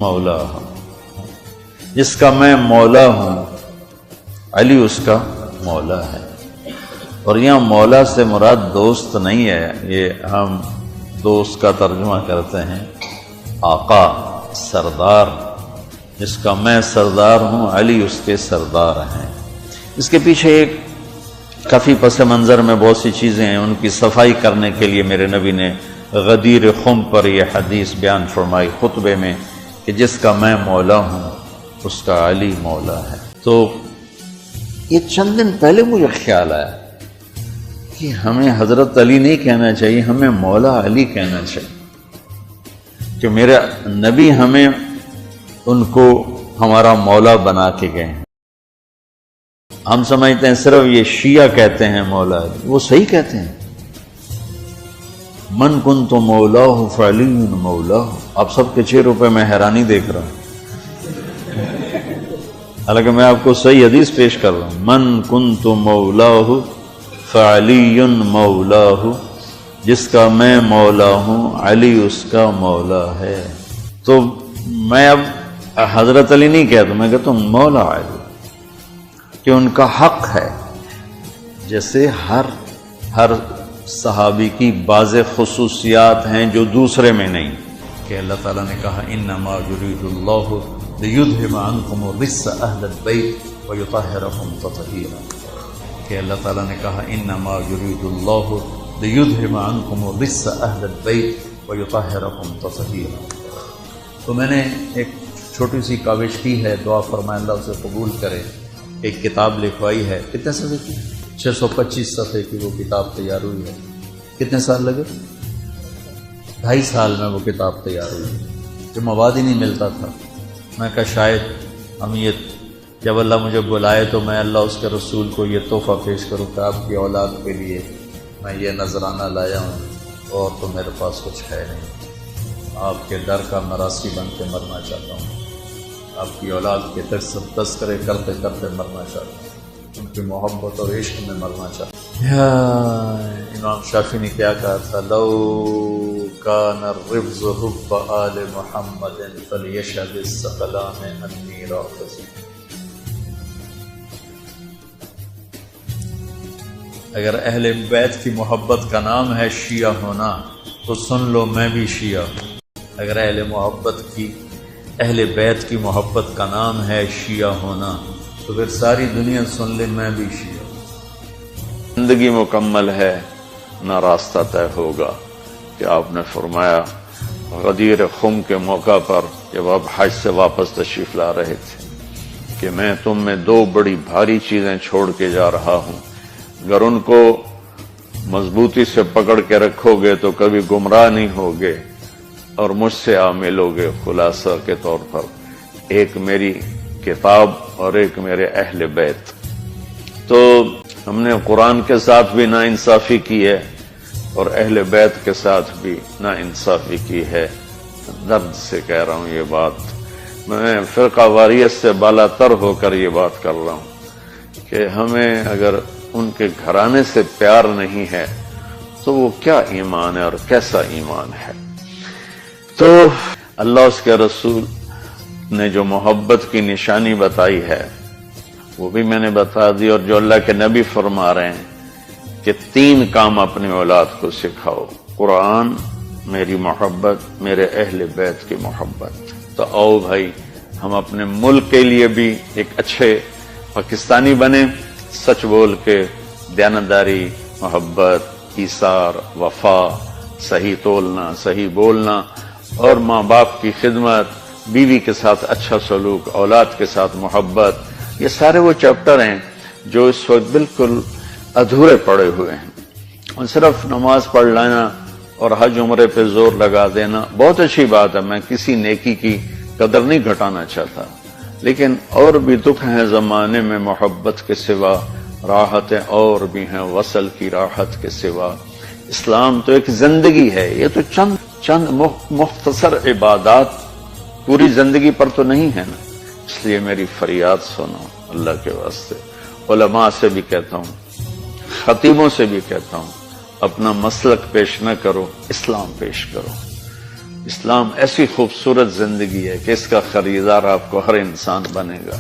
مولا ہوں، جس کا میں مولا ہوں علی اس کا مولا ہے۔ اور یہاں مولا سے مراد دوست نہیں ہے، یہ ہم دوست کا ترجمہ کرتے ہیں آقا، سردار، جس کا میں سردار ہوں علی اس کے سردار ہیں۔ اس کے پیچھے ایک کافی پس منظر میں بہت سی چیزیں ہیں، ان کی صفائی کرنے کے لیے میرے نبی نے غدیر خم پر یہ حدیث بیان فرمائی خطبے میں کہ جس کا میں مولا ہوں اس کا علی مولا ہے۔ تو یہ چند دن پہلے مجھے خیال آیا کہ ہمیں حضرت علی نہیں کہنا چاہیے، ہمیں مولا علی کہنا چاہیے، کہ میرے نبی ہمیں ان کو ہمارا مولا بنا کے گئے ہیں۔ ہم سمجھتے ہیں صرف یہ شیعہ کہتے ہیں مولا علی، وہ صحیح کہتے ہیں، من کنت مولاہ فعلی مولاہ۔ آپ سب کے چہروں پہ میں حیرانی دیکھ رہا ہوں، حالانکہ میں آپ کو صحیح حدیث پیش کر رہا ہوں، من کنت مولاہ فعلی مولاہ، جس کا میں مولا ہوں علی اس کا مولا ہے۔ تو میں اب حضرت علی نہیں کہتا، میں کہتا ہوں مولا علی، کہ ان کا حق ہے، جیسے ہر صحابی کی بعض خصوصیات ہیں جو دوسرے میں نہیں، کہ اللہ تعالیٰ نے کہا انما یرید اللہ لیذھب عنکم الرجس اہل البیت ویطہرکم تطہیرا، کہ اللہ تعالیٰ نے کہا انما یرید اللہ لیذھب عنکم الرجس اہل البیت ویطہرکم تطہیرا۔ تو میں نے ایک چھوٹی سی کاوش کی ہے، دعا فرمائے اللہ اسے قبول کرے، ایک کتاب لکھوائی ہے، کتنے صفحے کی؟ 625 صفحے کی وہ کتاب تیار ہوئی ہے۔ کتنے سال لگے؟ 2.5 سال میں وہ کتاب تیار ہوئی، جو مواد ہی نہیں ملتا تھا۔ میں کہا شاید ہم یہ جب اللہ مجھے بلائے تو میں اللہ اس کے رسول کو یہ تحفہ پیش کروں کہ آپ کی اولاد کے لیے میں یہ نذرانہ لایا ہوں، اور تو میرے پاس کچھ ہے نہیں، آپ کے در کا مراسی بن کے مرنا چاہتا ہوں، آپ کی اولاد کے تذکرے کرتے کرتے مرنا چاہتا ہوں، ان کی محبت اور عشق میں مرنا چاہتا ہوں۔ امام شافعی نے کیا کہا تھا؟ لو کان الرفض حب آل محمد فلیشہد الثقلان انی رافض۔ اگر اہل بیت کی محبت کا نام ہے شیعہ ہونا تو سن لو میں بھی شیعہ ہوں۔ اگر اہل بیت کی محبت کا نام ہے شیعہ ہونا تو پھر ساری دنیا سن لے میں بھی شیعہ ہوں۔ زندگی مکمل ہے نہ راستہ طے ہوگا، کہ آپ نے فرمایا غدیر خم کے موقع پر جب آپ حج سے واپس تشریف لا رہے تھے کہ میں تم میں 2 بڑی بھاری چیزیں چھوڑ کے جا رہا ہوں، اگر ان کو مضبوطی سے پکڑ کے رکھو گے تو کبھی گمراہ نہیں ہوگے اور مجھ سے آپ ملو گے۔ خلاصہ کے طور پر ایک میری کتاب اور ایک میرے اہل بیت۔ تو ہم نے قرآن کے ساتھ بھی ناانصافی کی ہے اور اہل بیت کے ساتھ بھی ناانصافی کی ہے۔ درد سے کہہ رہا ہوں یہ بات، میں فرقہ واریت سے بالا تر ہو کر یہ بات کر رہا ہوں کہ ہمیں اگر ان کے گھرانے سے پیار نہیں ہے تو وہ کیا ایمان ہے اور کیسا ایمان ہے۔ تو اللہ اس کے رسول نے جو محبت کی نشانی بتائی ہے وہ بھی میں نے بتا دی، اور جو اللہ کے نبی فرما رہے ہیں کہ 3 کام اپنی اولاد کو سکھاؤ، قرآن، میری محبت، میرے اہل بیت کی محبت۔ تو آؤ بھائی ہم اپنے ملک کے لیے بھی ایک اچھے پاکستانی بنے، سچ بول کے، دیانتداری، محبت، ایثار، وفا، صحیح تولنا، صحیح بولنا، اور ماں باپ کی خدمت، بیوی کے ساتھ اچھا سلوک، اولاد کے ساتھ محبت۔ یہ سارے وہ چیپٹر ہیں جو اس وقت بالکل ادھورے پڑے ہوئے ہیں۔ اور صرف نماز پڑھ لینا اور حج عمرے پہ زور لگا دینا بہت اچھی بات ہے، میں کسی نیکی کی قدر نہیں گھٹانا چاہتا، لیکن اور بھی دکھ ہیں زمانے میں محبت کے سوا، راحتیں اور بھی ہیں وصل کی راحت کے سوا۔ اسلام تو ایک زندگی ہے، یہ تو چند مختصر عبادات پوری زندگی پر تو نہیں ہے نا۔ اس لیے میری فریاد سنو اللہ کے واسطے، علماء سے بھی کہتا ہوں، خطیبوں سے بھی کہتا ہوں، اپنا مسلک پیش نہ کرو، اسلام پیش کرو۔ اسلام ایسی خوبصورت زندگی ہے کہ اس کا خریدار آپ کو ہر انسان بنے گا.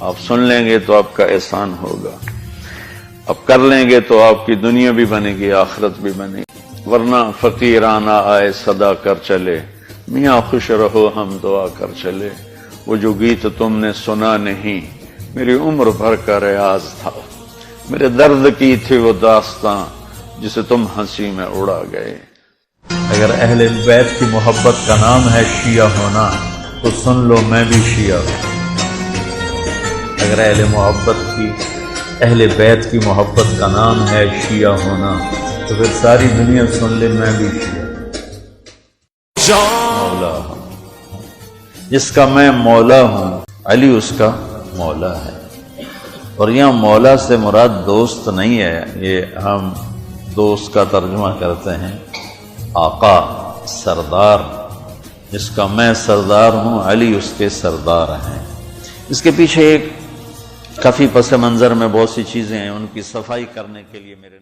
آپ سن لیں گے تو آپ کا احسان ہوگا، اب کر لیں گے تو آپ کی دنیا بھی بنے گی، آخرت بھی بنے گی. ورنہ فقیرانہ آئے صدا کر چلے، میاں خوش رہو ہم دعا کر چلے. وہ جو گیت تم نے سنا نہیں میری عمر بھر کا ریاض تھا، میرے درد کی تھی وہ داستاں جسے تم ہنسی میں اڑا گئے. اگر اہل بیت کی محبت کا نام ہے شیعہ ہونا تو سن لو میں بھی شیعہ ہوں. اگر اہل بیت کی محبت کا نام ہے شیعہ ہونا تو پھر ساری دنیا سن لے میں بھی شیعہ مولا ہوں. جس کا میں مولا ہوں علی اس کا مولا ہے. اور یہاں مولا سے مراد دوست نہیں ہے، یہ ہم دوست کا ترجمہ کرتے ہیں آقا، سردار. جس کا میں سردار ہوں علی اس کے سردار ہیں. اس کے پیچھے ایک کافی پس منظر میں بہت سی چیزیں ہیں، ان کی صفائی کرنے کے لیے میرے